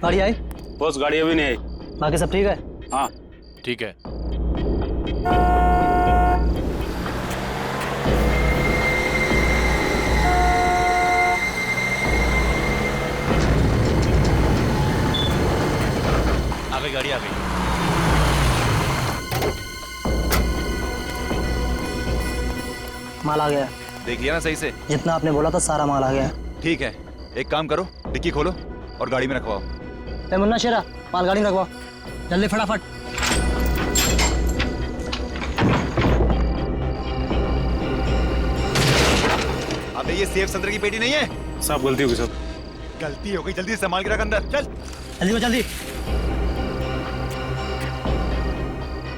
गाड़ी आई? बॉस गाड़ी अभी नहीं आई। बाकी सब ठीक है? हाँ ठीक है। आ गई गाड़ी, आ गई। माल आ गया। देखिए ना सही से। जितना आपने बोला था सारा माल आ गया। ठीक है, एक काम करो, डिक्की खोलो और गाड़ी में रखवाओ। ए मुन्ना शेरा, माल गाड़ी में रखवाओ जल्दी फटाफट। अबे ये सेफ संतरे की पेटी नहीं है। साहब गलती हो गई सब। गलती हो गई, जल्दी से संभाल के रख अंदर, चल। जल्दी जल्दी।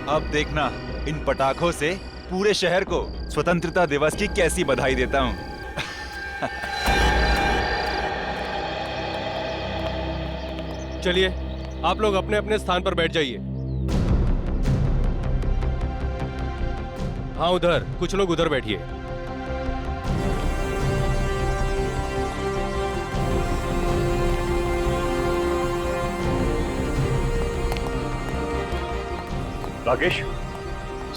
अब देखना इन पटाखों से पूरे शहर को स्वतंत्रता दिवस की कैसी बधाई देता हूँ। चलिए, आप लोग अपने अपने स्थान पर बैठ जाइए। हाँ उधर, कुछ लोग उधर बैठिए। राकेश,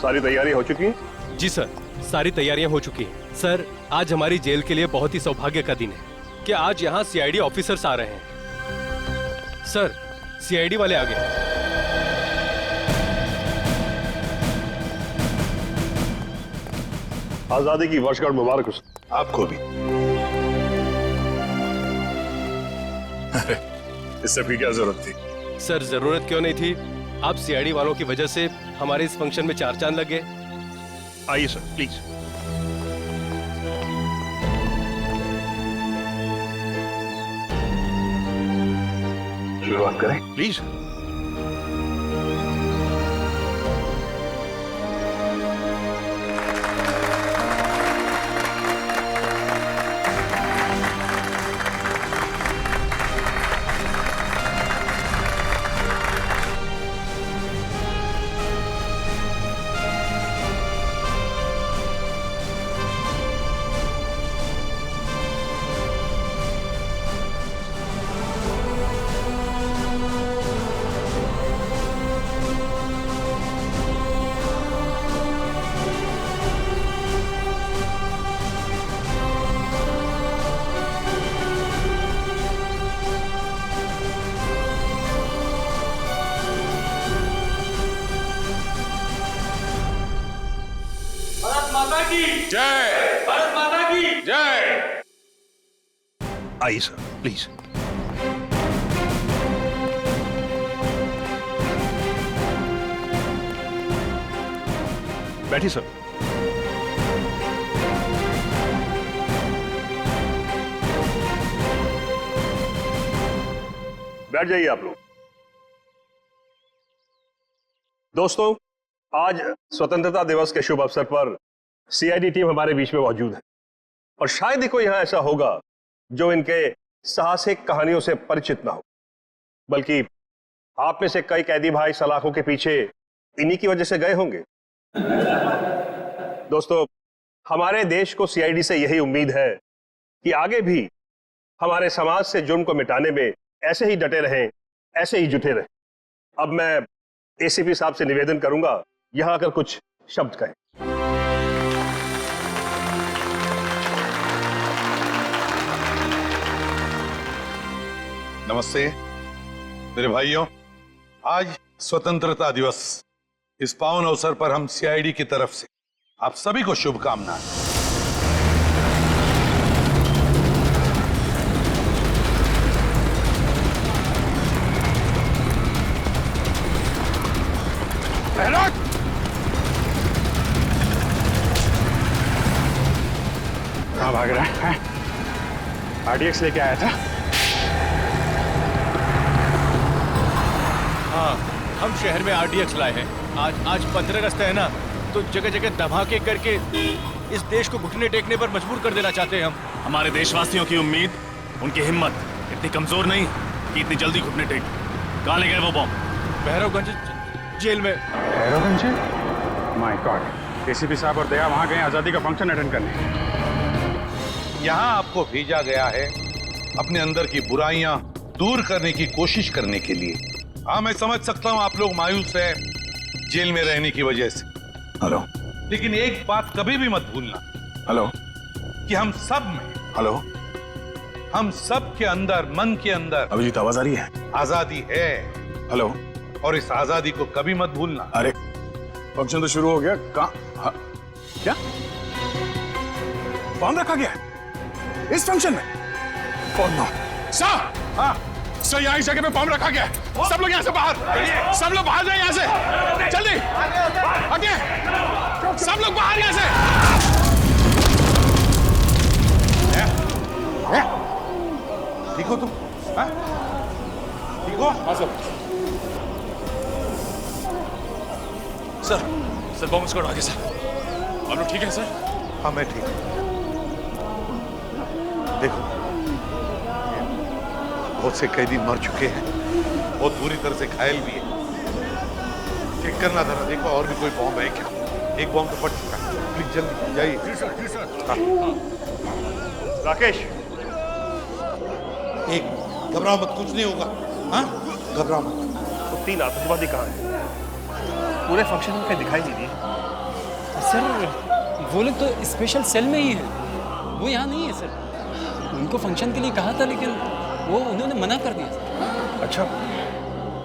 सारी तैयारी हो चुकी है? जी सर, सारी तैयारियां हो चुकी हैं। सर, आज हमारी जेल के लिए बहुत ही सौभाग्य का दिन है कि आज यहाँ सीआईडी ऑफिसर्स आ रहे हैं। सर, सीआईडी वाले आ गए। आजादी की वर्षगांठ मुबारक हो। आपको भी। अरे इससे भी क्या जरूरत थी? सर, जरूरत क्यों नहीं थी? आप सीआईडी वालों की वजह से हमारे इस फंक्शन में चार चांद लग गए। आइए सर, प्लीज। शुरुआत करें? प्लीज। जय भारत माता की जय। आइए सर, प्लीज। बैठिए सर। बैठ जाइए आप लोग। दोस्तों, आज स्वतंत्रता दिवस के शुभ अवसर पर सीआईडी टीम हमारे बीच में मौजूद है और शायद ही कोई यहां ऐसा होगा जो इनके साहसिक कहानियों से परिचित ना हो, बल्कि आप में से कई कैदी भाई सलाखों के पीछे इन्हीं की वजह से गए होंगे। दोस्तों, हमारे देश को सीआईडी से यही उम्मीद है कि आगे भी हमारे समाज से जुर्म को मिटाने में ऐसे ही डटे रहें, ऐसे ही जुटे रहें। अब मैं एसीपी साहब से निवेदन करूंगा यहां आकर कुछ शब्द कहें। नमस्ते मेरे भाइयों, आज स्वतंत्रता दिवस, इस पावन अवसर पर हम सीआईडी की तरफ से आप सभी को शुभकामनाएं। कहाँ भाग रहा है? आरडीएक्स लेके आया था। हाँ, हम शहर में आरडीएक्स लाए हैं। आज 15 अगस्त है ना, तो जगह जगह धमाके करके इस देश को घुटने टेकने पर मजबूर कर देना चाहते हैं हम। हमारे देशवासियों की उम्मीद, उनकी हिम्मत इतनी कमजोर नहीं कि इतनी जल्दी घुटने टेक। कहाँ ले गए वो बॉम्ब? भैरवगंज जेल में। भैरवगंज? माय गॉड, एसीपी साहब और दया वहां गए आजादी का फंक्शन अटेंड करने। यहां आपको भेजा गया है अपने अंदर की बुराइयां दूर करने की कोशिश करने के लिए। हाँ, मैं समझ सकता हूं आप लोग मायूस हैं जेल में रहने की वजह से। हेलो लेकिन एक बात कभी भी मत भूलना हेलो कि हम सब में, हेलो हम सब के अंदर, मन के अंदर अभिजीत, आवाज आ रही है? आजादी है। हेलो। और इस आजादी को कभी मत भूलना। अरे फंक्शन तो शुरू हो गया। क्या बॉम्ब रखा गया है इस फंक्शन में? Oh no sir. हाँ सर, यहाँ इस जगह पे बॉम्ब रखा गया है। सब लोग यहाँ से बाहर, सब लोग बाहर जाए यहाँ से, जल्दी आगे, सब लोग बाहर यहाँ से। ठीक हो तुम? हाँ? ठीक हो? हाँ सर। सर बॉम्ब स्क्वाड आ गया सर। आप लोग ठीक है सर? हाँ मैं ठीक हूँ। देखो, बहुत से कैदी मर चुके हैं, बहुत बुरी तरह से घायल भी है। चेक करना था ना, देखो और भी कोई बॉम्ब है क्या? एक बॉम्ब तो फट चुका है। प्लीज जल्दी जाइए। जी सर, जी सर। राकेश, एक घबराओ मत, कुछ नहीं होगा। हाँ, घबराओ मत। तो 3 आतंकवादी कहाँ हैं? पूरे फंक्शन में कहीं दिखाई नहीं दिए। सर वो लोग तो स्पेशल सेल में ही है, वो यहाँ नहीं है सर। उनको फंक्शन के लिए कहा था लेकिन वो उन्होंने मना कर दिया। अच्छा,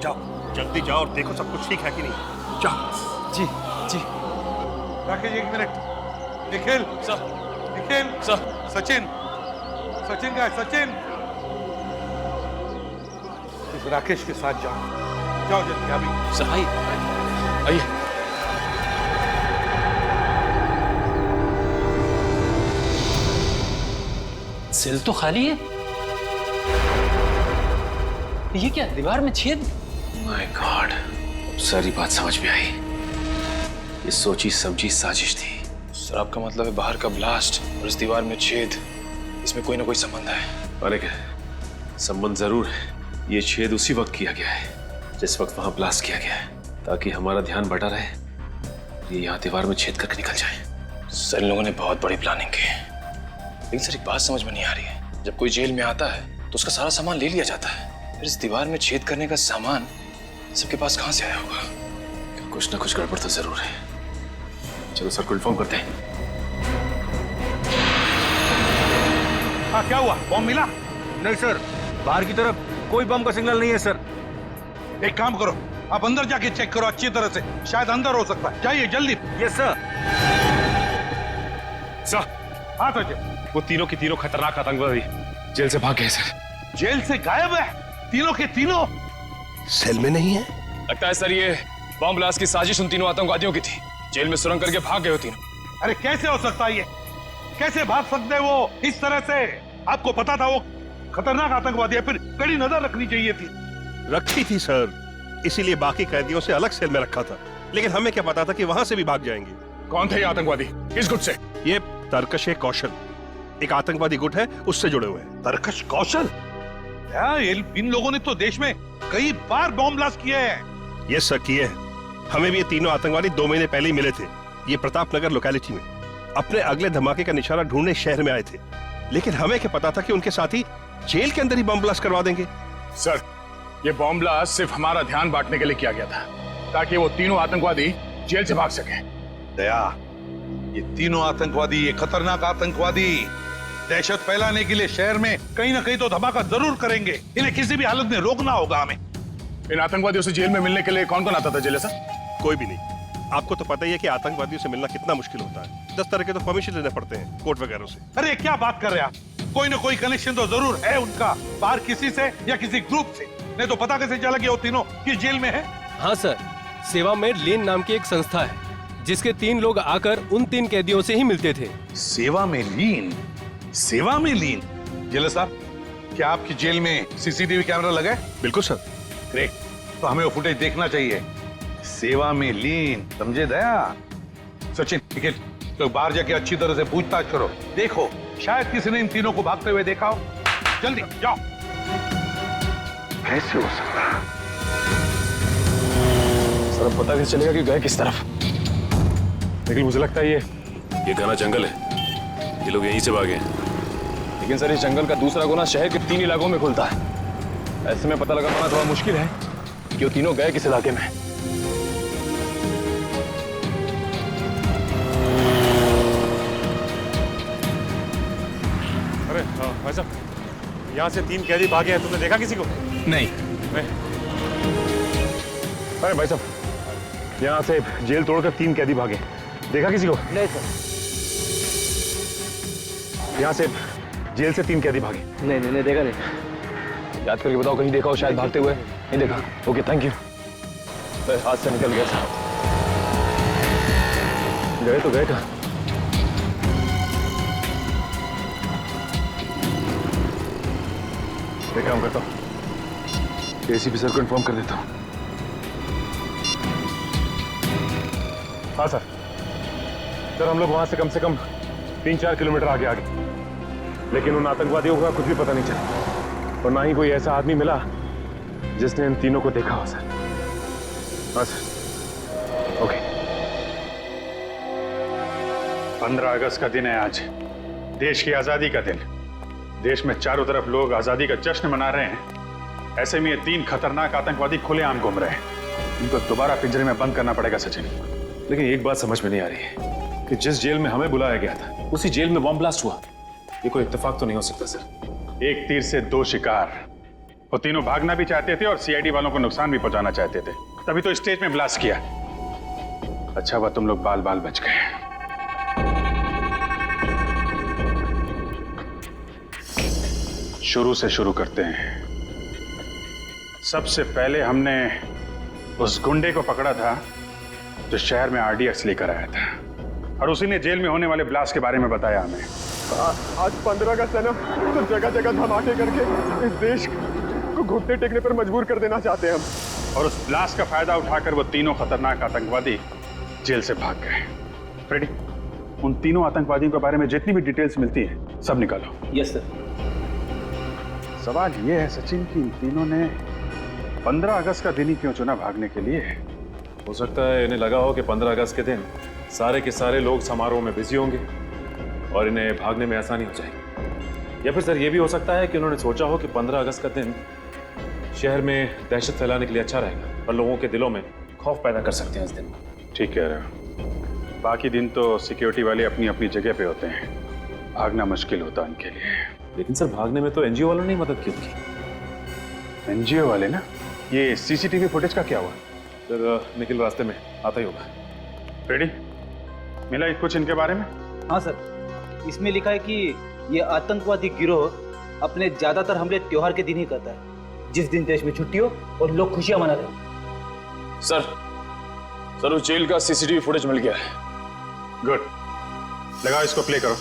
जाओ जल्दी जाओ और देखो सब कुछ ठीक है कि नहीं। जाओ। जी जी। राकेश एक minute. Nikhil sir. Nikhil sir. Sachin, Sachin का है, सचिन इस राकेश के साथ जाओ, जाओ जल्दी अभी। सर आइए। सेल तो खाली है। ये क्या, दीवार में छेद? माय गॉड, सारी बात समझ में आई। ये सोची समझी साजिश थी। सर आपका मतलब है बाहर का ब्लास्ट और इस दीवार में छेद, इसमें कोई ना कोई संबंध है? अरे संबंध जरूर है। ये छेद उसी वक्त किया गया है जिस वक्त वहां ब्लास्ट किया गया है, ताकि हमारा ध्यान बटा रहे, ये यहाँ दीवार में छेद करके निकल जाए। सर इन लोगों ने बहुत बड़ी प्लानिंग की है। लेकिन सर एक बात समझ में नहीं आ रही है, जब कोई जेल में आता है तो उसका सारा सामान ले लिया जाता है, फिर इस दीवार में छेद करने का सामान सबके पास कहाँ से आया होगा? कुछ ना कुछ गड़बड़ तो जरूर है। चलो सर को इन्फॉर्म करते हैं। हाँ क्या हुआ, बॉम्ब मिला? नहीं सर, बाहर की तरफ कोई बम का सिग्नल नहीं है सर। एक काम करो, आप अंदर जाके चेक करो अच्छी तरह से, शायद अंदर हो सकता है। जाइए जल्दी। Yes sir. सर हाँ सचिन, वो तीनों की तीनों खतरनाक आतंकवादी जेल से भाग गए सर। जेल से गायब है तीनों के तीनों? सेल में नहीं है? लगता है सर ये बॉम्ब ब्लास्ट की साजिश उन तीनों आतंकवादियों की थी। जेल में सुरंग करके भाग गए हो तीनों। अरे कैसे हो सकता है ये? कैसे भाग सकते हैं वो इस तरह से? आपको पता था वो खतरनाक आतंकवादी है, फिर कड़ी नजर रखनी चाहिए थी। रखी थी सर, इसीलिए बाकी कैदियों से अलग सेल में रखा था। लेकिन हमें क्या पता था कि वहां से भी भाग जाएंगे। कौन थे ये आतंकवादी, किस गुट से? ये तरकश कौशल एक आतंकवादी गुट है, उससे जुड़े हुए हैं। तरकश कौशल? इन लोगों ने तो देश में कई बार बॉम्ब ब्लास्ट किए हैं। ये सर किए हैं। हमें भी ये तीनों आतंकवादी 2 महीने पहले ही मिले थे, ये प्रताप नगर लोकेलिटी में। अपने अगले धमाके का निशाना ढूंढने शहर में आए थे, लेकिन हमें क्या पता था कि उनके साथी जेल के अंदर ही बम ब्लास्ट करवा देंगे। सर ये बॉम्ब ब्लास्ट सिर्फ हमारा ध्यान बांटने के लिए किया गया था, ताकि वो तीनों आतंकवादी जेल से भाग सके। दया, ये तीनों आतंकवादी, ये खतरनाक आतंकवादी दहशत फैलाने के लिए शहर में कहीं ना कहीं तो धमाका जरूर करेंगे। इन्हें किसी भी हालत में रोकना होगा हमें। इन आतंकवादियों से जेल में मिलने के लिए कौन कौन आता था जेल सर? कोई भी नहीं। आपको तो पता ही है कि आतंकवादियों से मिलना कितना मुश्किल होता है। 10 तरह के तो परमिशन लेने पड़ते हैं कोर्ट वगैरह से। अरे क्या बात कर रहे हैं आप? कोई ना कोई कनेक्शन तो जरूर है उनका, बाहर किसी से या किसी ग्रुप से। नहीं तो पता कैसे चला कि वो तीनों किस जेल में है? हाँ सर, सेवा में लीन नाम की एक संस्था है जिसके 3 लोग आकर उन 3 कैदियों से ही मिलते थे। सेवा में लीन? सेवा में लीन? जेलर साहब, क्या आपकी जेल में सीसीटीवी कैमरा लगा है? बिल्कुल सर। ग्रेट, तो हमें वो फुटेज देखना चाहिए। सेवा में लीन, समझे दया? सचिन, ठीक है, तो बाहर जाके अच्छी तरह से पूछताछ करो, देखो शायद किसी ने इन तीनों को भागते हुए देखा हो। जल्दी जाओ। कैसे हो सकता है? सर अब पता कैसे चलेगा कि गए किस तरफ? लेकिन मुझे लगता है ये घना जंगल है, ये लोग यहीं से भागे हैं। लेकिन सर इस जंगल का दूसरा गुना शहर के 3 इलाकों में खुलता है। ऐसे में पता लगा पाना थोड़ा मुश्किल है कि वो तीनों गए किस इलाके में। अरे भाई साहब, यहाँ से 3 कैदी भागे हैं, तुमने देखा किसी को? नहीं। अरे भाई साहब, यहाँ से जेल तोड़कर 3 कैदी भागे, देखा किसी को? नहीं सर। यहाँ से जेल से 3 कैदी भागे। नहीं देखा नहीं। याद करके बताओ, कहीं देखा हो शायद भागते हुए? नहीं देखा। Okay, thank you. हाथ से निकल गया साहब। गए तो गए कहाँ? एक काम करता हूँ, एसीपी सर को इन्फॉर्म कर देता हूँ। हाँ सर, हम लोग वहां से कम 3-4 किलोमीटर आगे आ गए, लेकिन उन आतंकवादियों का कुछ भी पता नहीं चला और ना ही कोई ऐसा आदमी मिला जिसने इन तीनों को देखा हो सर। हाँ सर, ओके। 15 अगस्त का दिन है आज, देश की आजादी का दिन। देश में चारों तरफ लोग आजादी का जश्न मना रहे हैं, ऐसे में ये 3 खतरनाक आतंकवादी खुलेआम घूम रहे हैं। इनको दोबारा पिंजरे में बंद करना पड़ेगा सचिन। लेकिन एक बात समझ में नहीं आ रही है कि जिस जेल में हमें बुलाया गया था उसी जेल में बॉम्ब ब्लास्ट हुआ। ये कोई इत्तेफाक तो नहीं हो सकता सर। एक तीर से 2 शिकार। वो तीनों भागना भी चाहते थे और सीआईडी वालों को नुकसान भी पहुंचाना चाहते थे, तभी तो स्टेज में ब्लास्ट किया। अच्छा हुआ तुम लोग बाल बाल बच गए। शुरू से शुरू करते हैं। सबसे पहले हमने उस गुंडे को पकड़ा था जो शहर में आरडीएक्स लेकर आया था, और उसी ने जेल में होने वाले ब्लास्ट के बारे में बताया हमें। आज 15 अगस्त है ना, तो जगह जगह धमाके करके इस देश को घुटने टेकने पर मजबूर कर देना चाहते हैं हम। और उस ब्लास्ट का फायदा उठाकर वो तीनों खतरनाक आतंकवादी जेल से भाग गए। फ्रेडी, उन तीनों आतंकवादियों के बारे में जितनी भी डिटेल्स मिलती है सब निकालो। Yes sir. सवाल ये है सचिन कि इन तीनों ने 15 अगस्त का दिन ही क्यों चुना भागने के लिए? हो सकता है इन्हें लगा हो कि 15 अगस्त के दिन सारे के सारे लोग समारोह में बिजी होंगे और इन्हें भागने में आसानी हो जाएगी। या फिर सर ये भी हो सकता है कि उन्होंने सोचा हो कि 15 अगस्त का दिन शहर में दहशत फैलाने के लिए अच्छा रहेगा और लोगों के दिलों में खौफ पैदा कर सकते हैं इस दिन। ठीक कह रहे हो। बाकी दिन तो सिक्योरिटी वाले अपनी अपनी जगह पे होते हैं, भागना मुश्किल होता उनके लिए। लेकिन सर भागने में तो एनजीओ वालों ने मदद की उनकी। एनजीओ वाले ना? ये सीसीटीवी फुटेज का क्या हुआ? सर निखिल रास्ते में आता ही होगा। रेडी, मिला कुछ इनके बारे में? हाँ सर, इसमें लिखा है कि ये आतंकवादी गिरोह अपने ज्यादातर हमले त्योहार के दिन ही करता है, जिस दिन देश में छुट्टी हो और लोग खुशियां मना रहे हैं। सर उस जेल का सीसीटीवी फुटेज मिल गया है। गुड, लगाओ इसको, प्ले करो।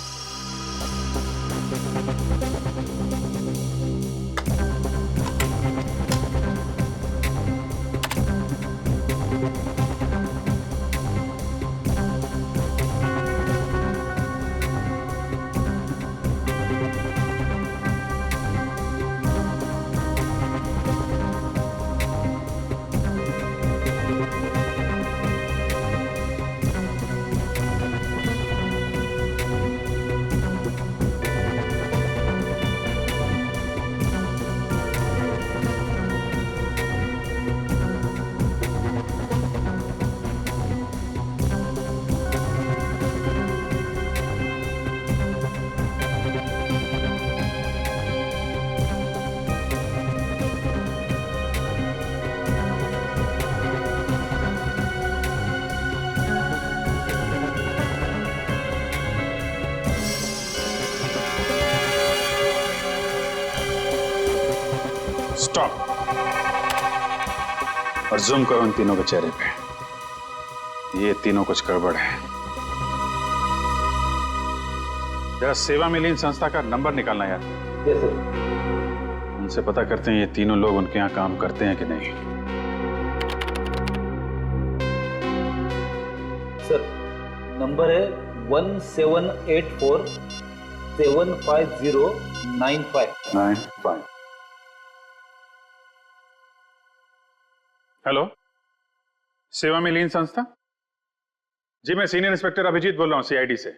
स्टॉप, और जूम करो इन तीनों के चेहरे पे। ये तीनों कुछ गड़बड़ है। जरा सेवा में लीन संस्था का नंबर निकालना यार। Yes sir. उनसे पता करते हैं ये तीनों लोग उनके यहाँ काम करते हैं कि नहीं। सर नंबर है 1784-750-95। हेलो, सेवा में लीन संस्था जी, मैं सीनियर इंस्पेक्टर अभिजीत बोल रहा हूँ सीआईडी से।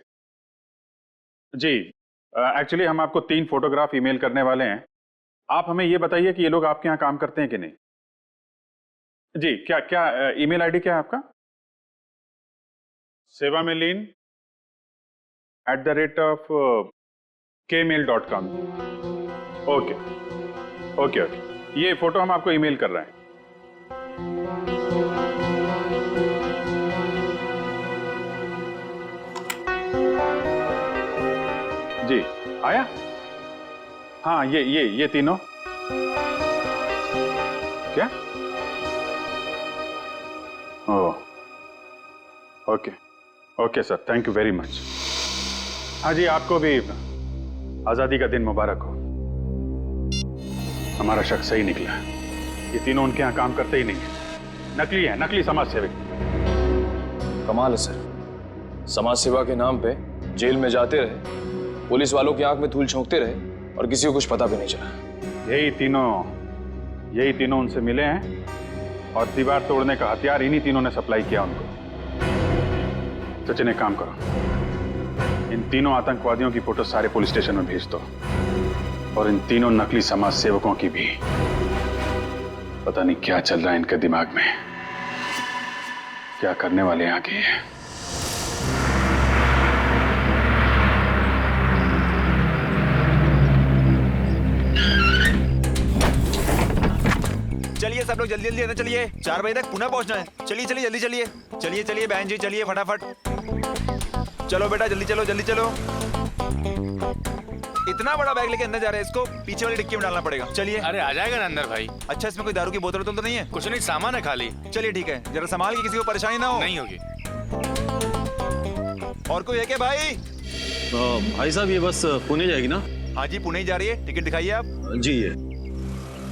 जी एक्चुअली हम आपको 3 फोटोग्राफ ईमेल करने वाले हैं, आप हमें ये बताइए कि ये लोग आपके यहाँ काम करते हैं कि नहीं। जी, क्या क्या ईमेल आईडी क्या है आपका? सेवा में लीन @kmail.com। ओके ओके ओके, ये फोटो हम आपको ईमेल कर रहे हैं। जी आया? हाँ, ये तीनों क्या? Oh okay okay sir, thank you very much. हाँ जी, आपको भी आजादी का दिन मुबारक हो। हमारा शक सही निकला, ये तीनों उनके यहाँ काम करते ही नहीं है, नकली हैं, नकली समाज सेवक। कमाल है सर, समाज सेवा के नाम पे जेल में जाते रहे, पुलिस वालों की आंख में धूल झोंकते रहे और किसी को कुछ पता भी नहीं चला। यही तीनों उनसे मिले हैं और दीवार तोड़ने का हथियार इन्हीं तीनों ने सप्लाई किया उनको। सचिन, एक काम करो, इन तीनों आतंकवादियों की फोटो सारे पुलिस स्टेशन में भेज दो और इन तीनों नकली समाज सेवकों की भी। पता नहीं क्या चल रहा है इनके दिमाग में, क्या करने वाले हैं आगे। चलिए सब लोग जल्दी जल्दी अंदर चलिए, 4 बजे तक पुनः पहुंचना है। चलिए चलिए जल्दी चलिए, चलिए चलिए बहन जी, चलिए फटाफट। चलो बेटा जल्दी चलो जल्दी चलो। इतना बड़ा बैग लेके अंदर जा रहे हैं, इसको पीछे वाली डिक्की में डालना पड़ेगा। चलिए। अरे आ जाएगा ना अंदर भाई। अच्छा, इसमें कोई दारू की बोतल तो नहीं है? कुछ नहीं, सामान है खाली। चलिए ठीक है, जरा संभाल के, किसी को परेशानी ना हो। नहीं होगी। और कोई है क्या भाई? भाई साहब, ये बस पुणे जाएगी ना? हाँ जी, पुणे ही जा रही है। टिकट दिखाइए आप। जी ये।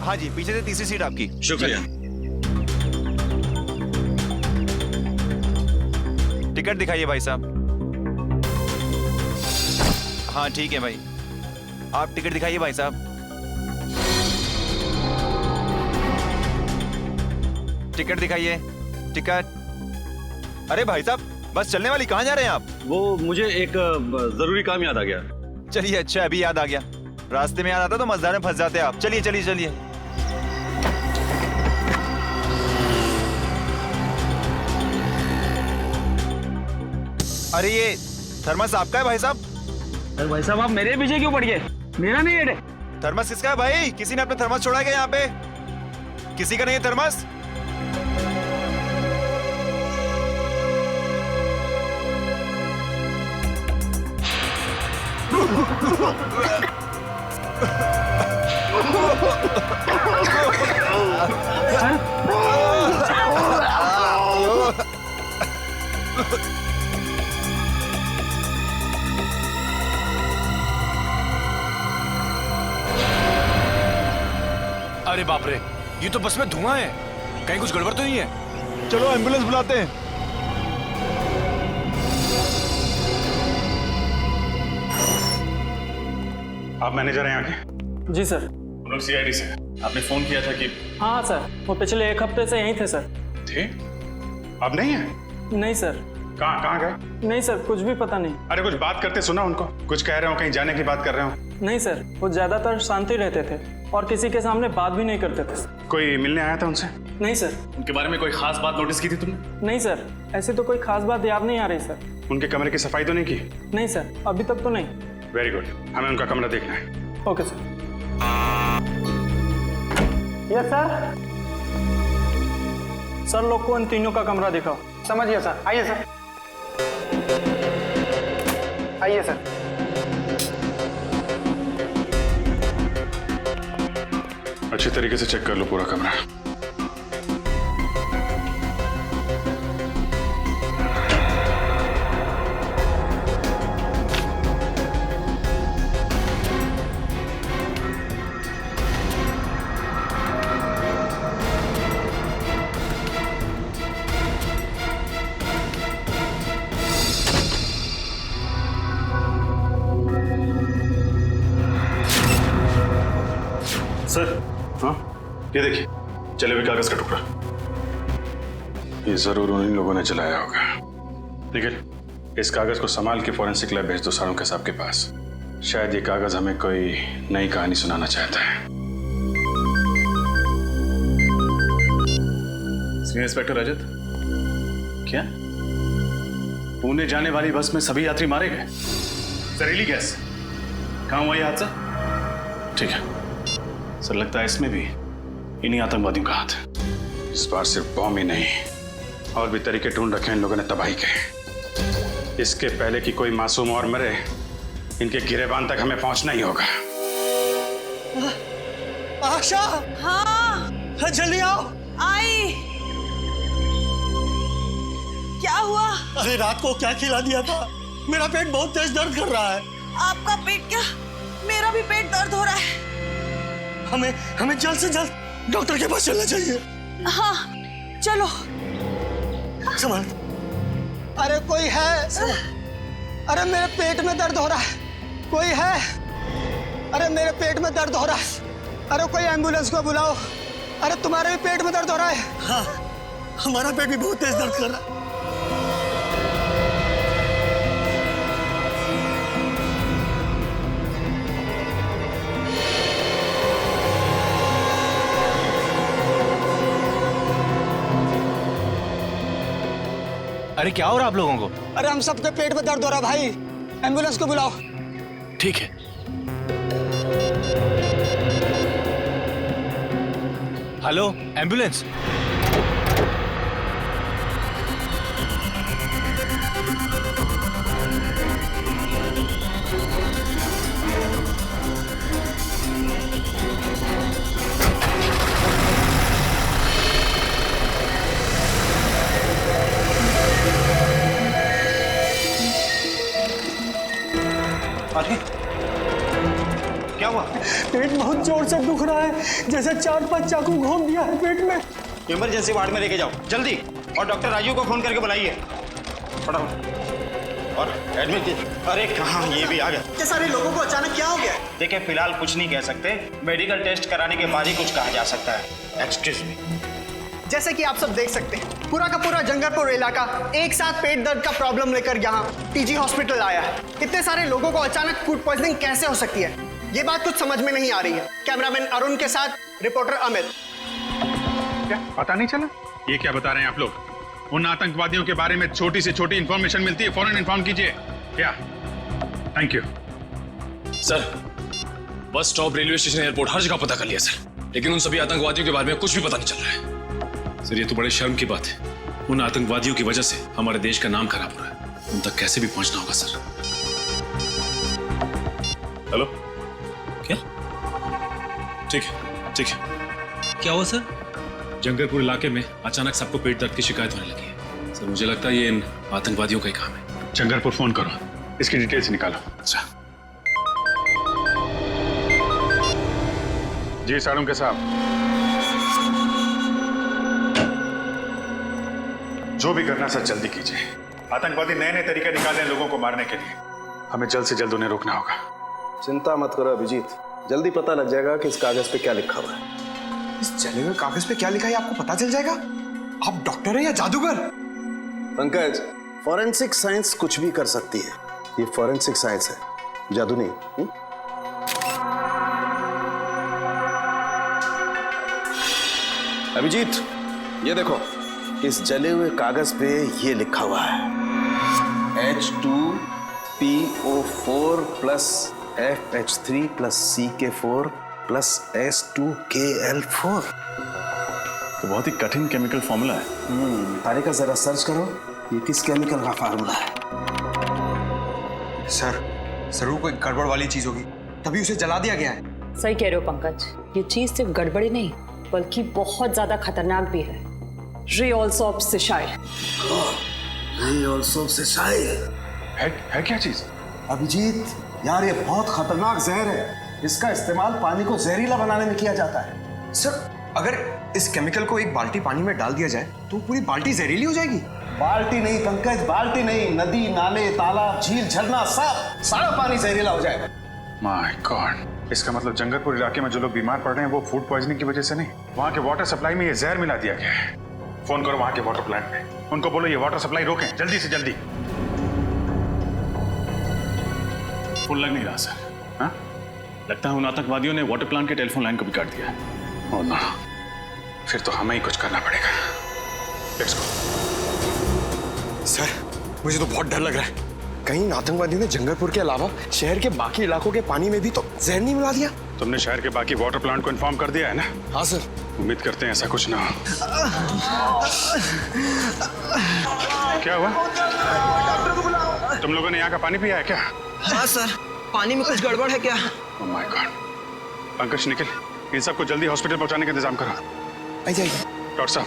हाँ जी, पीछे से तीसरी सीट आपकी। शुक्रिया। टिकट दिखाइए भाई साहब। हाँ ठीक है भाई, आप टिकट दिखाइए भाई साहब। टिकट दिखाइए, टिकट। अरे भाई साहब, बस चलने वाली, कहाँ जा रहे हैं आप? वो मुझे एक जरूरी काम याद आ गया। चलिए, अच्छा अभी याद आ गया। रास्ते में याद आता तो मजदार में फंस जाते आप। चलिए चलिए चलिए। अरे ये थर्मस आपका है भाई साहब? अरे भाई साहब, आप मेरे पीछे क्यों पड़ गए? मेरा नहीं है। थर्मस किसका है भाई? किसी ने अपना थर्मस छोड़ा क्या यहाँ पे? किसी का नहीं है थर्मस? अरे बाप रे, ये तो बस में धुआं है, कहीं कुछ गड़बड़ तो नहीं है? चलो एम्बुलेंस बुलाते हैं। आप मैनेजर हैं यहाँ के? जी सर। हम लोग सीआईडी से। आपने फोन किया था कि? हाँ सर, वो पिछले 1 हफ्ते से यहीं थे सर। थे? अब नहीं है? नहीं सर। कहाँ गए? नहीं सर, कुछ भी पता नहीं। अरे कुछ बात करते सुना उनको, कुछ कह रहे हो, कहीं जाने की बात कर रहे हो? नहीं सर, वो ज्यादातर शांति रहते थे और किसी के सामने बात भी नहीं करते थे। कोई मिलने आया था उनसे? नहीं सर। उनके बारे में कोई खास बात नोटिस की थी तुमने? नहीं सर, ऐसी तो कोई खास बात याद नहीं आ रही सर। उनके कमरे की सफाई तो नहीं की? नहीं सर, अभी तक तो नहीं। वेरी गुड, हमें उनका कमरा देखना है। Okay sir. Yes sir. Sir लोग को इन तीनों का कमरा दिखाओ। समझ गया सर, आइए सर। आइए सर। अच्छी तरीके से चेक कर लो पूरा कमरा। सर, हाँ ये देखिए, जले हुए कागज का टुकड़ा। ये जरूर उन्हीं लोगों ने जलाया होगा। निखिल, इस कागज को संभाल के फॉरेंसिक लैब भेज दो सारों के साहब के पास। शायद ये कागज हमें कोई नई कहानी सुनाना चाहता है। सीनियर इंस्पेक्टर रजत, क्या पुणे जाने वाली बस में सभी यात्री मारे गए? जहरीली गैस, कहाँ हुआ ये हादसा? ठीक है सर, लगता है इसमें भी इन्हीं आतंकवादियों का हाथ है। इस बार सिर्फ बॉम्ब ही नहीं, और भी तरीके ढूंढ रखे हैं इन लोगों ने तबाही के। इसके पहले कि कोई मासूम और मरे, इनके गिरेबान तक हमें पहुंचना ही होगा। आशा, हाँ जल्दी आओ। आई। क्या हुआ? अरे रात को क्या खिला दिया था? मेरा पेट बहुत तेज दर्द कर रहा है। आपका पेट क्या? मेरा भी पेट दर्द हो रहा है। हमें जल्द से जल्द डॉक्टर के पास चलना चाहिए। हाँ चलो। संभाल। अरे कोई है? अरे मेरे पेट में दर्द हो रहा है, कोई है? अरे मेरे पेट में दर्द हो रहा है, अरे कोई एम्बुलेंस को बुलाओ। अरे तुम्हारे भी पेट में दर्द हो रहा है? हाँ, हमारा पेट भी बहुत तेज दर्द कर रहा है। अरे क्या हो रहा है आप लोगों को? अरे हम सबके पेट में दर्द हो रहा है भाई, एम्बुलेंस को बुलाओ। ठीक है। Hello ambulance. क्या हुआ? पेट बहुत जोर से दुख रहा है, जैसे 4-5 चाकू घोंप दिया है पेट में। इमरजेंसी वार्ड में लेके जाओ जल्दी, और डॉक्टर राजू को फोन करके बुलाइए फटाफट, और एडमिट कीजिए। अरे कहाँ, ये भी आ गया। इतने सारे लोगों को अचानक क्या हो गया? देखिए फिलहाल कुछ नहीं कह सकते, मेडिकल टेस्ट कराने के बाद ही कुछ कहा जा सकता है। Excuse me. जैसे कि आप सब देख सकते हैं, पूरा का पूरा जंगलपुर इलाका एक साथ पेट दर्द का प्रॉब्लम लेकर यहाँ टीजी हॉस्पिटल आया है। इतने सारे लोगों को अचानक फूड पॉइजनिंग कैसे हो सकती है, ये बात कुछ समझ में नहीं आ रही है। कैमरामैन अरुण के साथ रिपोर्टर अमित। क्या पता नहीं चला? ये क्या बता रहे हैं आप लोग? उन आतंकवादियों के बारे में छोटी से छोटी इंफॉर्मेशन मिलती है, फौरन इन्फॉर्म कीजिए। क्या? Thank you sir. Bus stop, railway station, airport, हर जगह पता कर लिया सर, लेकिन उन सभी आतंकवादियों के बारे में कुछ भी पता नहीं चल रहा है। सर ये तो बड़े शर्म की बात है, उन आतंकवादियों की वजह से हमारे देश का नाम खराब हो रहा है, उन तक कैसे भी पहुंचना होगा सर। हेलो, क्या? ठीक है, ठीक है। क्या हुआ सर? जंगलपुर इलाके में अचानक सबको पेट दर्द की शिकायत होने लगी है सर। मुझे लगता है ये इन आतंकवादियों का ही काम है। जंगलपुर फोन करो, इसकी डिटेल्स निकालो। अच्छा जी साड़ू साहब, जो भी करना सर जल्दी कीजिए। आतंकवादी नए नए तरीके निकाले हैं लोगों को मारने के लिए, हमें जल्द से जल्द उन्हें रोकना होगा। चिंता मत करो अभिजीत, जल्दी पता लग जाएगा कि इस कागज पे क्या लिखा हुआ है। इस जले हुए कागज पे क्या लिखा है आपको पता चल जाएगा। आप डॉक्टर हैं या जादूगर? पंकज, फॉरेंसिक साइंस कुछ भी कर सकती है, ये फॉरेंसिक साइंस है, जादू नहीं। अभिजीत ये देखो, इस जले हुए कागज पे ये लिखा हुआ है H2PO4 plus FH3 plus CK4 plus S2KL4। तो बहुत ही कठिन केमिकल फॉर्मूला है। तारे का जरा सर्च करो, ये किस केमिकल का फार्मूला है। सर जरूर कोई गड़बड़ वाली चीज होगी, तभी उसे जला दिया गया है। सही कह रहे हो पंकज, ये चीज सिर्फ गड़बड़ी नहीं बल्कि बहुत ज्यादा खतरनाक भी है। रियोल्सोप सिशाइल। रियोल्सोप सिशाइल है क्या चीज? अभिजीत यार, ये बहुत खतरनाक जहर है, इसका इस्तेमाल पानी को जहरीला बनाने में किया जाता है। सर अगर इस केमिकल को एक बाल्टी पानी में डाल दिया जाए तो पूरी बाल्टी जहरीली हो जाएगी। बाल्टी नहीं पंकज, बाल्टी नहीं, नदी, नाले, तालाब, झील, झरना, सब सारा पानी जहरीला हो जाएगा। माय गॉड, इसका मतलब जंगलपुर इलाके में जो लोग बीमार पड़ रहे हैं वो फूड पॉइजनिंग की वजह से नहीं, वहाँ के वाटर सप्लाई में ये जहर मिला दिया गया है। फोन करो वहाँ के वाटर प्लांट में, उनको बोलो ये वाटर सप्लाई रोकें जल्दी से जल्दी। फोन लग नहीं रहा सर। हाँ, लगता है उन आतंकवादियों ने वाटर प्लांट के टेलीफोन लाइन को भी काट दिया है। ओह नो, फिर तो हमें ही कुछ करना पड़ेगा। Let's go. सर मुझे तो बहुत डर लग रहा है, कहीं आतंकवादियों ने जंगलपुर के अलावा शहर के बाकी इलाकों के पानी में भी तो जहर नहीं मिला दिया। तुमने शहर के बाकी वाटर प्लांट को इन्फॉर्म कर दिया है ना? हाँ सर। उम्मीद करते हैं ऐसा कुछ ना हो। क्या हुआ? तुम लोगों ने यहाँ का पानी पिया है क्या? हाँ सर, पानी में कुछ गड़बड़ है क्या? Oh my God. Pankaj, Nikhil, इन सबको जल्दी हॉस्पिटल पहुंचाने का इंतजाम करो। जाइए। डॉक्टर साहब,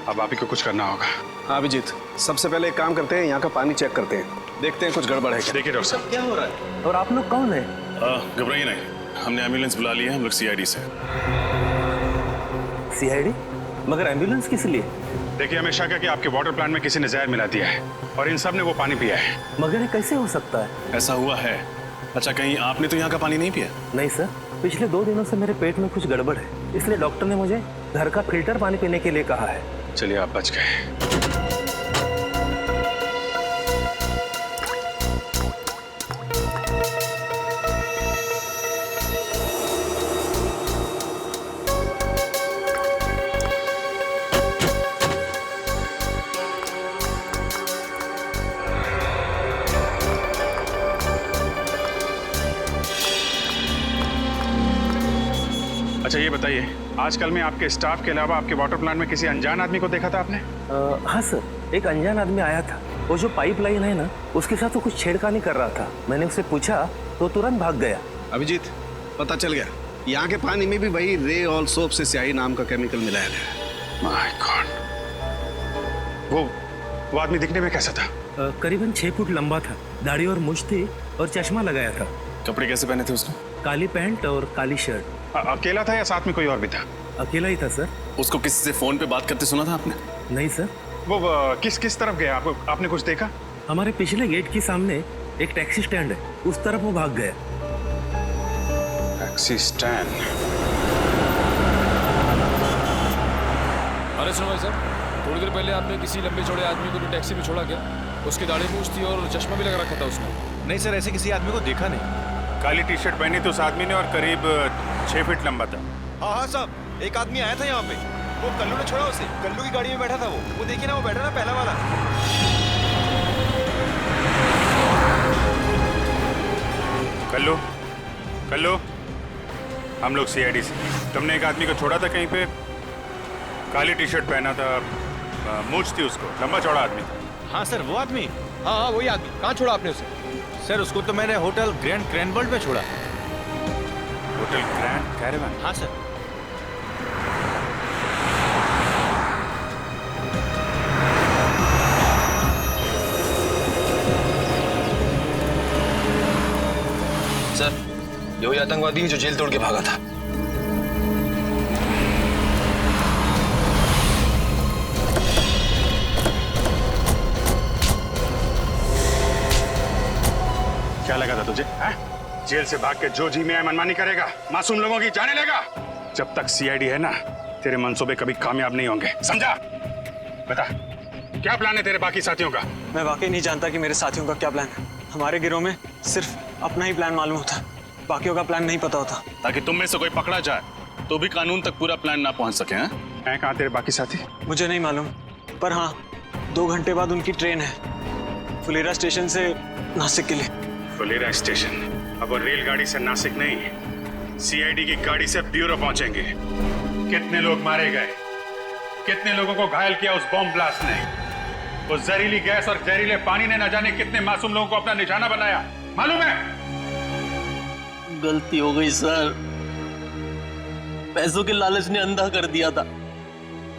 अब आप ही को कुछ करना होगा। हाँ अभिजीत, सबसे पहले एक काम करते हैं, यहाँ का पानी चेक करते हैं, देखते हैं कुछ गड़बड़ है क्या। देखिए डॉक्टर साहब। क्या हो रहा है? और आप लोग कौन है? घबराइए नहीं, हमने एम्बुलेंस बुला ली है, हम लोग सीआईडी से। सीआईडी? मगर एम्बुलेंस किस लिए? देखिए, हमें शक है कि आपके वाटर प्लांट में किसी ने जहर मिला दिया है और इन सब ने वो पानी पिया है। मगर ये कैसे हो सकता है? ऐसा हुआ है। अच्छा, कहीं आपने तो यहाँ का पानी नहीं पिया? नहीं सर, पिछले 2 दिनों से मेरे पेट में कुछ गड़बड़ है, इसलिए डॉक्टर ने मुझे घर का फिल्टर पानी पीने के लिए कहा है। चलिए, आप बच गए। अच्छा ये बताइए, आजकल में आपके स्टाफ के अलावा आपके वाटर प्लांट में किसी अनजान आदमी को देखा था आपने? हाँ सर, एक अनजान आदमी आया था। वो जो पाइपलाइन है ना, उसके साथ वो कुछ छेड़खानी कर रहा था। मैंने उससे पूछा तो तुरंत भाग गया। अभिजीत, पता चल गया, यहाँ के पानी में भी वही रे ऑल सोप से स्याही नाम का केमिकल मिलाया गया। My God. वो आदमी दिखने में कैसा था? करीबन 6 फुट लंबा था, दाढ़ी और मूंछ थी और चश्मा लगाया था। कपड़े कैसे पहने थे उसने? काली पैंट और काली शर्ट। अकेला था या साथ में कोई और भी था? अकेला ही था सर। उसको किसी से फोन पे बात करते सुना था आपने? नहीं सर। वो किस तरफ गया? आपने कुछ देखा? हमारे पिछले गेट के सामने एक टैक्सी स्टैंड है, उस तरफ वो भाग गया। Taxi stand? अरे सुनो भाई साहब, थोड़ी देर पहले आपने किसी लंबे चौड़े आदमी को टैक्सी में छोड़ा क्या? उसकी दाढ़ी मूंछ थी और चश्मा भी लगा रखा था उसने। नहीं सर, ऐसे किसी आदमी को देखा नहीं। काली टी शर्ट पहनी थी उस आदमी ने और करीब 6 फीट लंबा था। हाँ साहब, एक आदमी आया था यहाँ पे, वो कल्लू ने छोड़ा उसे। कल्लू की गाड़ी में बैठा था वो देखिए ना, वो बैठा ना पहला वाला। कल्लू, कल्लू, हम लोग सीआईडी से। तुमने एक आदमी को छोड़ा था कहीं पे, काली टी शर्ट पहना था, मूंछ थी उसको, लंबा चौड़ा आदमी था। हाँ सर, वो आदमी। हाँ, वही आदमी। कहाँ छोड़ा आपने उसे? सर, उसको तो मैंने होटल ग्रैंड क्रैनवर्ल्ड में छोड़ा। Hotel grand caravan? हाँ सर। सर, ये वही आतंकवादी है जो जेल तोड़ के भागा था। क्या लगा था तुझे? जेल से भाग के जो जी में मनमानी करेगा, मासूम लोगों की जाने लेगा। जब तक सीआईडी है ना, तेरे मंसूबे कभी कामयाब नहीं होंगे, समझा? बता, क्या प्लान है तेरे बाकी साथियों का? मैं वाकई नहीं जानता कि मेरे साथियों का क्या प्लान है। हमारे गिरोह में सिर्फ अपना ही प्लान मालूम होता, बाकियों का प्लान नहीं पता होता। ताकि तुम में से कोई पकड़ा जाए तो भी कानून तक पूरा प्लान ना पहुंच सके। हैं कहाँ तेरे बाकी साथी? मुझे नहीं मालूम, पर हाँ 2 घंटे बाद उनकी ट्रेन है, फुलेरा स्टेशन से नासिक के लिए। फुलेरा स्टेशन? अब वो रेलगाड़ी से नासिक नहीं, सीआईडी की गाड़ी से ब्यूरो पहुंचेंगे। कितने लोग मारे गए, कितने लोगों को घायल किया उस बॉम्ब ब्लास्ट ने। वो जहरीली गैस और जहरीले पानी ने न जाने कितने मासूम लोगों को अपना निशाना बनाया, मालूम है? गलती हो गई सर, पैसों के लालच ने अंधा कर दिया था।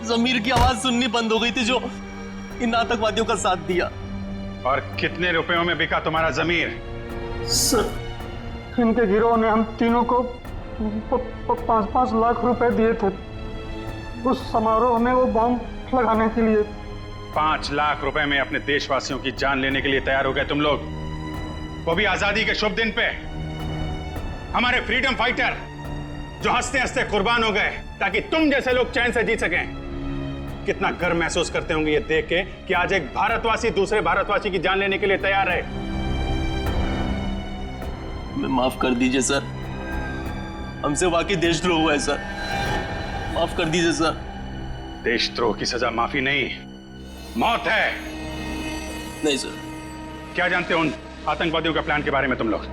जमीर की आवाज सुननी बंद हो गई थी जो इन आतंकवादियों का साथ दिया। और कितने रुपयों में बिका तुम्हारा जमीर? सर, इनके गिरोह ने हम तीनों को 5-5 लाख रुपए दिए थे उस समारोह में वो बॉम्ब लगाने के लिए। 5 लाख रुपए में अपने देशवासियों की जान लेने के लिए तैयार हो गए तुम लोग, वो भी आजादी के शुभ दिन पे। हमारे फ्रीडम फाइटर जो हंसते हंसते कुर्बान हो गए ताकि तुम जैसे लोग चैन से जी सकें। कितना गर्व महसूस करते होंगे ये देख के कि आज एक भारतवासी दूसरे भारतवासी की जान लेने के लिए तैयार है। मैं माफ कर दीजिए सर, हमसे वाकई देशद्रोह हुआ है सर, माफ कर दीजिए सर। देशद्रोह की सजा माफी नहीं, मौत है। नहीं सर। क्या जानते हो उन आतंकवादियों के प्लान के बारे में तुम लोग?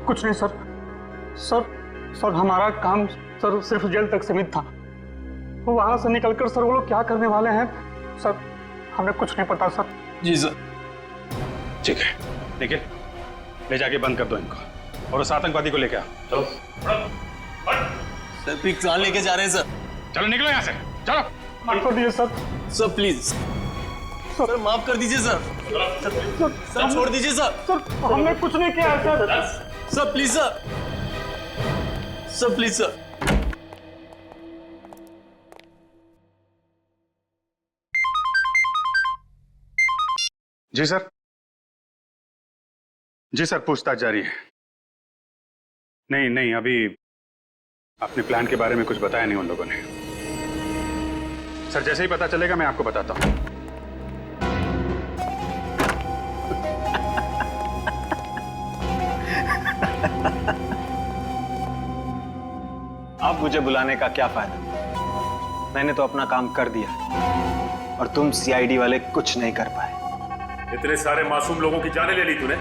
कुछ नहीं सर। सर हमारा काम सर सिर्फ जेल तक सीमित था। वहां से निकलकर सर वो लोग क्या करने वाले हैं सर, हमें कुछ नहीं पता सर। जी सर। ठीक है, निखिल ले जाके बंद कर दो इनको और उस आतंकवादी को लेके आओ। चलो सर पिक कहाँ लेके जा रहे हैं सर? चलो निकलो यहाँ से, चलो। माफ कर दीजिए सर। सर प्लीज सर, माफ कर दीजिए सर। सर छोड़ दीजिए सर। सर हमने कुछ नहीं किया है sir. Sir please sir. Sir please sir. जी सर। जी सर, पूछताछ जारी है। नहीं अभी अपने प्लान के बारे में कुछ बताया नहीं उन लोगों ने। सर जैसे ही पता चलेगा मैं आपको बताता हूं। अब मुझे बुलाने का क्या फायदा? मैंने तो अपना काम कर दिया और तुम सीआईडी वाले कुछ नहीं कर पाए। इतने सारे मासूम लोगों की जानें ले ली तूने,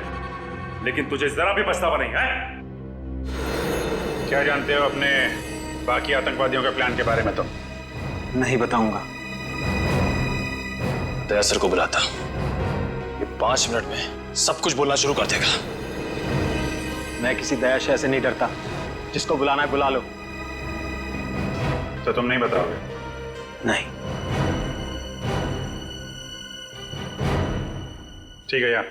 लेकिन तुझे जरा भी पछतावा नहीं है? क्या जानते हो अपने बाकी आतंकवादियों के प्लान के बारे में? तो नहीं बताऊंगा। दया सर को बुलाता, ये 5 मिनट में सब कुछ बोलना शुरू कर देगा। मैं किसी दया शय से नहीं डरता, जिसको बुलाना है बुला लो। तो तुम नहीं बताओगे? नहीं। ठीक है यार,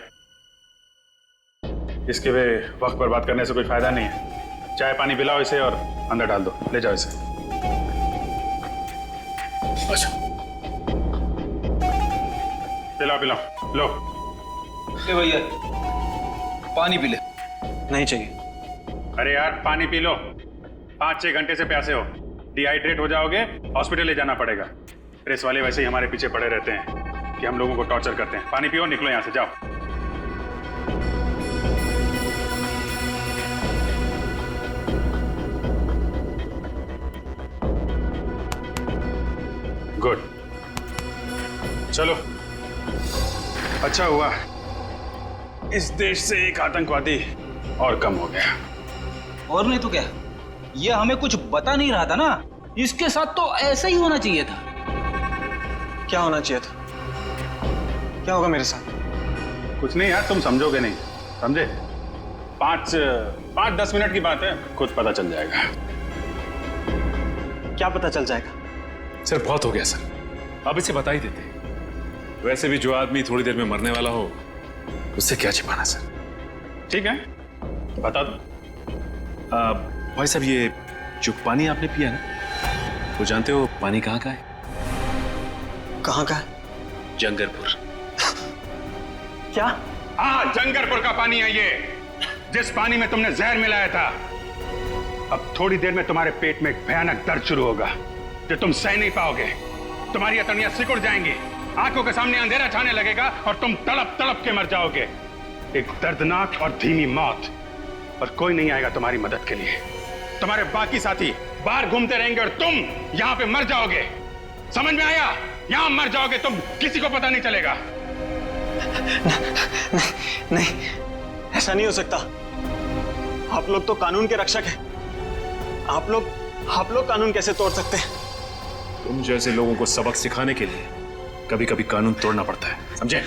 इसके वे वक्त पर बात करने से कोई फायदा नहीं है। चाय पानी पिलाओ इसे और अंदर डाल दो, ले जाओ इसे। अच्छा पिलाओ लो। ले भैया पानी पी ले। नहीं चाहिए। अरे यार पानी पी लो, 5-6 घंटे से प्यासे हो, डिहाइड्रेट हो जाओगे, हॉस्पिटल ले जाना पड़ेगा। प्रेस वाले वैसे ही हमारे पीछे पड़े रहते हैं कि हम लोगों को टॉर्चर करते हैं। पानी पियो, निकलो यहां से, जाओ। गुड, चलो अच्छा हुआ इस देश से एक आतंकवादी और कम हो गया। और नहीं तो क्या, ये हमें कुछ बता नहीं रहा था ना। इसके साथ तो ऐसा ही होना चाहिए था। क्या होना चाहिए था? क्या होगा मेरे साथ? कुछ नहीं यार, तुम समझोगे नहीं, समझे? 5-10 मिनट की बात है, खुद पता चल जाएगा। क्या पता चल जाएगा? सर बहुत हो गया सर, अब इसे बता ही देते। वैसे भी जो आदमी थोड़ी देर में मरने वाला हो, उससे क्या छिपाना सर। ठीक है, बता दो। भाई साहब, ये जो पानी आपने पिया ना, वो जानते हो पानी कहाँ का है? कहाँ का है? जंगरपुर। क्या? हाँ, जंगरपुर का पानी है ये, जिस पानी में तुमने जहर मिलाया था। अब थोड़ी देर में तुम्हारे पेट में एक भयानक दर्द शुरू होगा जो तुम सह नहीं पाओगे। तुम्हारी अतड़ियां सिकुड़ जाएंगी, आंखों के सामने अंधेरा छाने लगेगा और तुम तड़प तड़प के मर जाओगे। एक दर्दनाक और धीमी मौत, और कोई नहीं आएगा तुम्हारी मदद के लिए। तुम्हारे बाकी साथी बाहर घूमते रहेंगे और तुम यहां पे मर जाओगे। समझ में आया? यहां मर जाओगे तुम, किसी को पता नहीं चलेगा। नहीं, ऐसा नहीं हो सकता। आप लोग तो कानून के रक्षक हैं। आप लोग कानून कैसे तोड़ सकते हैं? तुम जैसे लोगों को सबक सिखाने के लिए कभी कभी कानून तोड़ना पड़ता है, समझे?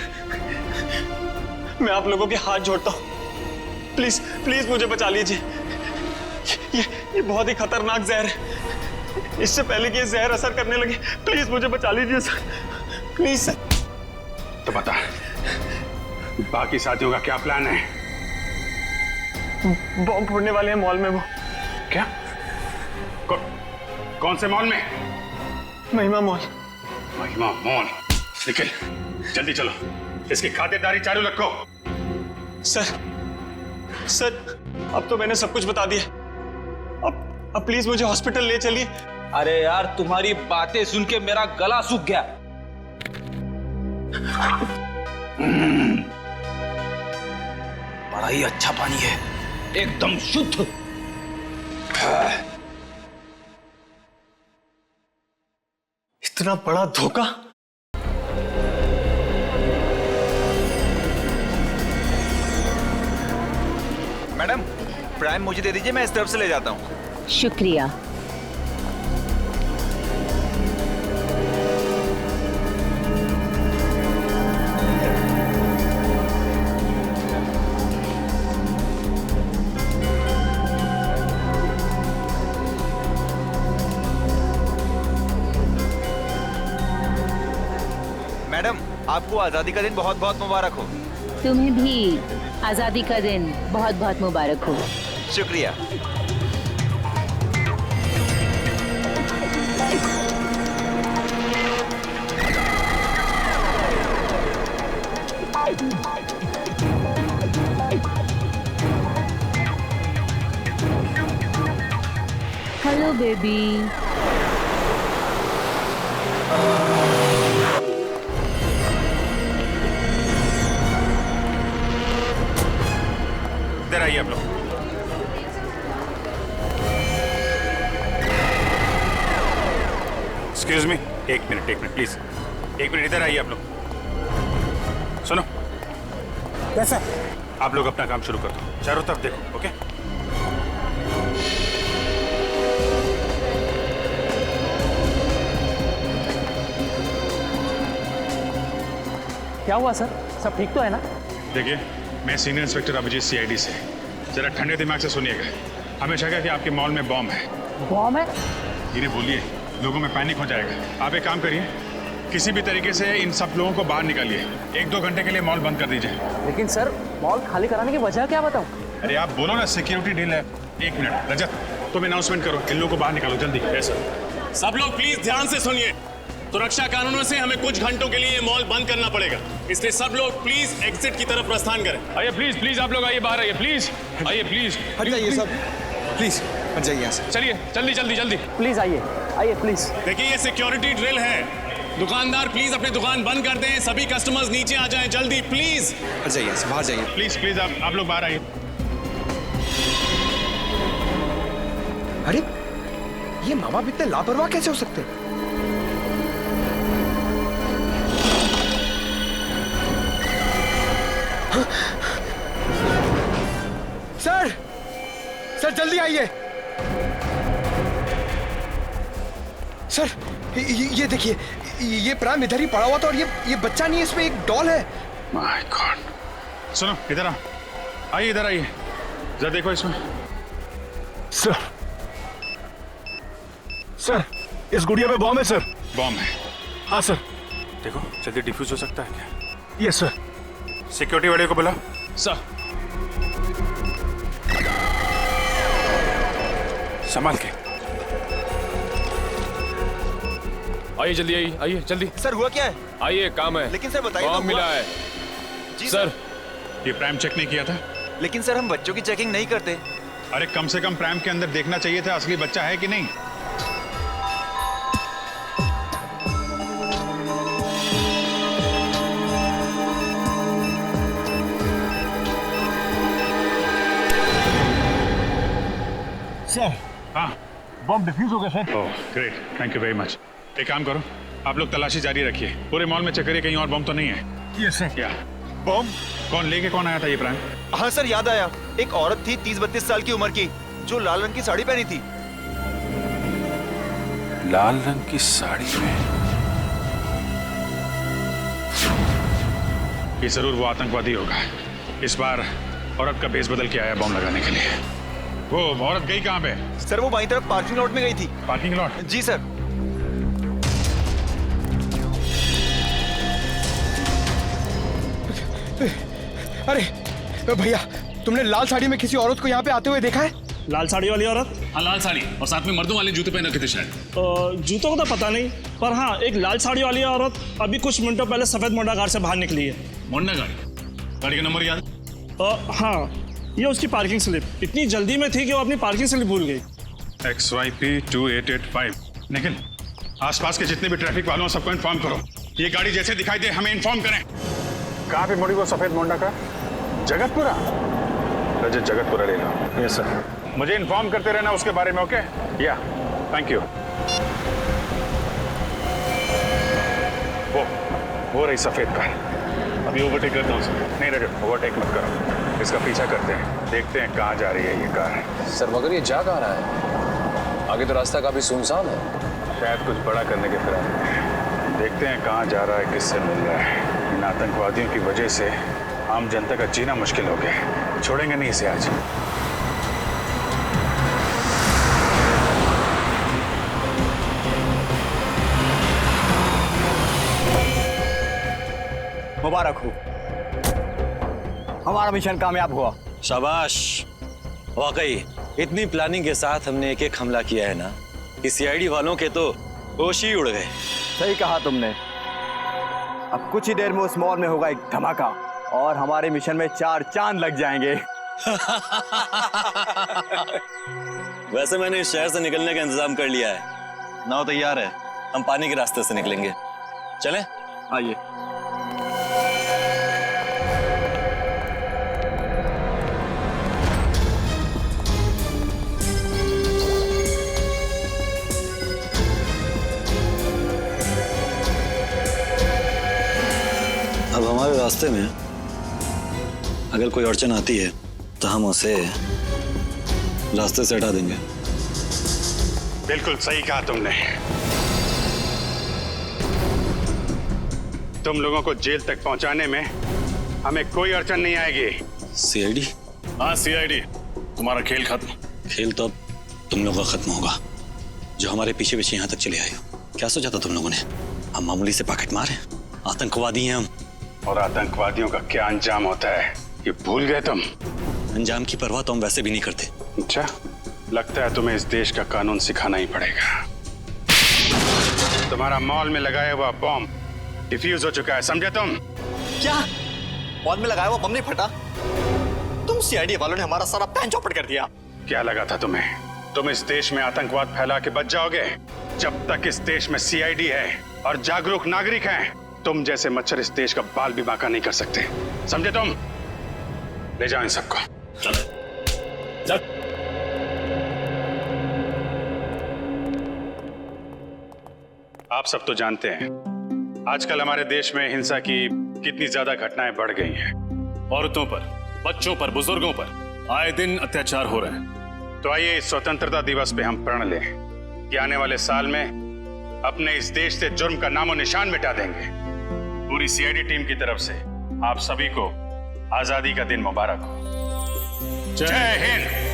मैं आप लोगों के हाथ जोड़ता हूं, प्लीज प्लीज मुझे बचा लीजिए। ये बहुत ही खतरनाक जहर है। इससे पहले कि ये जहर असर करने लगे, प्लीज मुझे बचा लीजिए सर, प्लीज सर। तो बता, बाकी साथियों का क्या प्लान है? बॉम्ब फोड़ने वाले हैं मॉल में वो। क्या? कौन से मॉल में? महिमा मॉल। महिमा मॉल? निखिल जल्दी चलो, इसकी खातिरदारी चालू रखो। सर अब तो मैंने सब कुछ बता दिया। अब प्लीज मुझे हॉस्पिटल ले चलिए। अरे यार, तुम्हारी बातें सुन के मेरा गला सूख गया। बड़ा ही अच्छा पानी है, एकदम शुद्ध। इतना बड़ा धोखा मैडम प्राइम मुझे दे दीजिए, मैं इस तरफ से ले जाता हूँ। शुक्रिया। मैडम आपको आजादी का दिन बहुत बहुत मुबारक हो। तुम्हें भी आजादी का दिन बहुत बहुत मुबारक हो। शुक्रिया। Hello baby. इधर आइए आप लोग। एक्सक्यूज मी, एक मिनट प्लीज, एक मिनट इधर आइए आप लोग। सुनो, कैसा आप लोग अपना काम शुरू कर दो, चारों तरफ देखो। ओके? क्या हुआ सर? सब ठीक तो है ना? देखिए, मैं सीनियर इंस्पेक्टर अभिजीत सीआईडी से। जरा ठंडे दिमाग से सुनिएगा। हमें शक है कि आपके मॉल में बॉम्ब है। बॉम्ब है? धीरे बोलिए, लोगों में पैनिक हो जाएगा। आप एक काम करिए, किसी भी तरीके से इन सब लोगों को बाहर निकालिए। 1-2 घंटे के लिए मॉल बंद कर दीजिए। लेकिन सर, मॉल खाली कराने की वजह क्या बताऊं? अरे आप बोलो ना, सिक्योरिटी डील है। 1 मिनट रजत, तुम अनाउंसमेंट करो, इन लोगों को बाहर निकालो जल्दी। सब लोग प्लीज ध्यान से सुनिए। सुरक्षा कारणों से हमें कुछ घंटों के लिए मॉल बंद करना पड़ेगा, इसलिए सब लोग प्लीज एग्जिट की तरफ प्रस्थान करें। आइए प्लीज आप लोग आइए, बाहर आइए प्लीज, आइए प्लीज। हट जाइए सब, प्लीज हट जाइए यहाँ से। चलिए जल्दी प्लीज आइए प्लीज। देखिए, ये सिक्योरिटी ड्रिल है। दुकानदार प्लीज अपनी दुकान बंद कर दें, सभी कस्टमर्स नीचे आ जाएं जल्दी प्लीज। हट जाइए यहाँ से, बाहर जाइए। प्लीज आप लोग बाहर आइए। अरे ये माँ बाप इतने लापरवाह कैसे हो सकते हैं? सर जल्दी आइए। सर ये देखिए, ये प्राइम इधर ही पड़ा हुआ था और ये बच्चा नहीं है, इसमें एक डॉल है। My God. सुनो, इधर आइए, इधर आइए, जरा देखो इसमें। सर इस गुड़िया में बॉम्ब है सर। बॉम्ब है? हाँ सर। देखो जल्दी डिफ्यूज हो सकता है क्या? Yes sir. सिक्योरिटी वाले को बुलाओ। सर संभाल के आइए जल्दी, आइए जल्दी। सर हुआ क्या है? आइए, काम है। लेकिन सर बताइए, बॉम्ब मिला है। जी सर, ये प्राइम चेक नहीं किया था? लेकिन सर हम बच्चों की चेकिंग नहीं करते। अरे कम से कम प्राइम के अंदर देखना चाहिए था असली बच्चा है कि नहीं। सर हाँ, बॉम्ब डिफ्यूज हो गया sir. Oh great, thank you very much. एक काम करो, आप लोग तलाशी जारी रखिए, पूरे मॉल में चेक करिए कहीं और बॉम्ब तो नहीं है। Yes sir. क्या बॉम्ब? कौन आया था ये प्राइम? हाँ सर, याद आया। एक औरत थी 30-32 साल की उम्र की, जो लाल रंग की साड़ी पहनी थी। लाल रंग की साड़ी में? ये जरूर वो आतंकवादी होगा। इस बार औरत का भेष बदल के आया बॉम्ब लगाने के लिए। वो औरत गई कहाँ पे? सर वो बाईं तरफ पार्किंग लॉट में गई थी। Parking lot? जी सर। अरे भैया, तुमने लाल साड़ी में किसी औरत को यहाँ पे आते हुए देखा है? लाल साड़ी वाली औरत? हाँ, लाल साड़ी और साथ में मर्दों वाले जूते पहन रखे थे शायद। जूतों का तो पता नहीं, पर हाँ एक लाल साड़ी वाली औरत अभी कुछ मिनटों पहले सफेद मोंडा कार से बाहर निकली है। मोंडा गाड़ी का नंबर याद? हाँ, ये उसकी पार्किंग स्लिप। इतनी जल्दी में थी कि वो अपनी पार्किंग स्लिप भूल गई। XYP 2885। निखिल, आसपास के जितने भी ट्रैफिक वालों सबको इन्फॉर्म करो। ये गाड़ी जैसे दिखाई दे हमें इन्फॉर्म करें। कहाँ पे मुड़ी वो सफेद मोंडा का? जगतपुरा? रजत जगतपुरा ले लो। Yes sir. मुझे इन्फॉर्म करते रहना उसके बारे में, ओके? या, थैंक यू। वो रही सफेद कार। अभी ओवरटेक करता हूँ। नहीं रजत, ओवरटेक मत करो, इसका पीछा करते हैं। देखते हैं कहाँ जा रही है ये कार। सर मगर ये जा कहाँ रहा है? आगे तो रास्ता काफी सुनसान है। शायद कुछ बड़ा करने के फिराक में है। देखते हैं कहाँ जा रहा है, किससे मिल रहा है। इन आतंकवादियों की वजह से आम जनता का जीना मुश्किल हो गया। छोड़ेंगे नहीं इसे आज। मुबारक हो, हमारा मिशन कामयाब हुआ। शाबाश। वाकई इतनी प्लानिंग के साथ हमने एक एक हमला किया है ना कि सीआईडी वालों के तो होश ही उड़ गए। सही कहा तुमने। अब कुछ ही देर में उस मॉल में होगा एक धमाका और हमारे मिशन में 4 चांद लग जाएंगे। वैसे मैंने इस शहर से निकलने का इंतजाम कर लिया है। नाव तैयार है, हम पानी के रास्ते से निकलेंगे। चलें? आइए। अब हमारे रास्ते में अगर कोई अड़चन आती है तो हम उसे रास्ते से हटा देंगे। बिल्कुल सही कहा तुमने। तुम लोगों को जेल तक पहुंचाने में हमें कोई अड़चन नहीं आएगी। सीआईडी? हाँ सीआईडी, तुम्हारा खेल खत्म। खेल तो अब तुम लोगों का खत्म होगा, जो हमारे पीछे पीछे यहाँ तक चले आए हो। क्या सोचा था तुम लोगों ने? हम मामूली से पॉकेट मारे? आतंकवादी हैं हम। और आतंकवादियों का क्या अंजाम होता है ये भूल गए तुम? अंजाम की परवाह तो हम वैसे भी नहीं करते। अच्छा, लगता है तुम्हें इस देश का कानून सिखाना ही पड़ेगा। तुम्हारा मॉल में लगाया हुआ बॉम्ब डिफ्यूज हो चुका है, समझे तुम? क्या मॉल में लगाया हुआ बम नहीं फटा? तुम सीआईडी वालों ने हमारा सारा प्लान चौपट कर दिया। क्या लगा था तुम्हें? तुम इस देश में आतंकवाद फैला के बच जाओगे? जब तक इस देश में सीआईडी है और जागरूक नागरिक हैं, तुम जैसे मच्छर इस देश का बाल भी बांका नहीं कर सकते, समझे तुम? ले जाओ इन सबको। चल। आप सब तो जानते हैं आजकल हमारे देश में हिंसा की कितनी ज्यादा घटनाएं बढ़ गई हैं। औरतों पर, बच्चों पर, बुजुर्गों पर आए दिन अत्याचार हो रहे हैं। तो आइए इस स्वतंत्रता दिवस पे हम प्रण लें कि आने वाले साल में अपने इस देश से जुर्म का नामो निशान मिटा देंगे। पूरी सीआईडी टीम की तरफ से आप सभी को आजादी का दिन मुबारक हो। जय हिंद।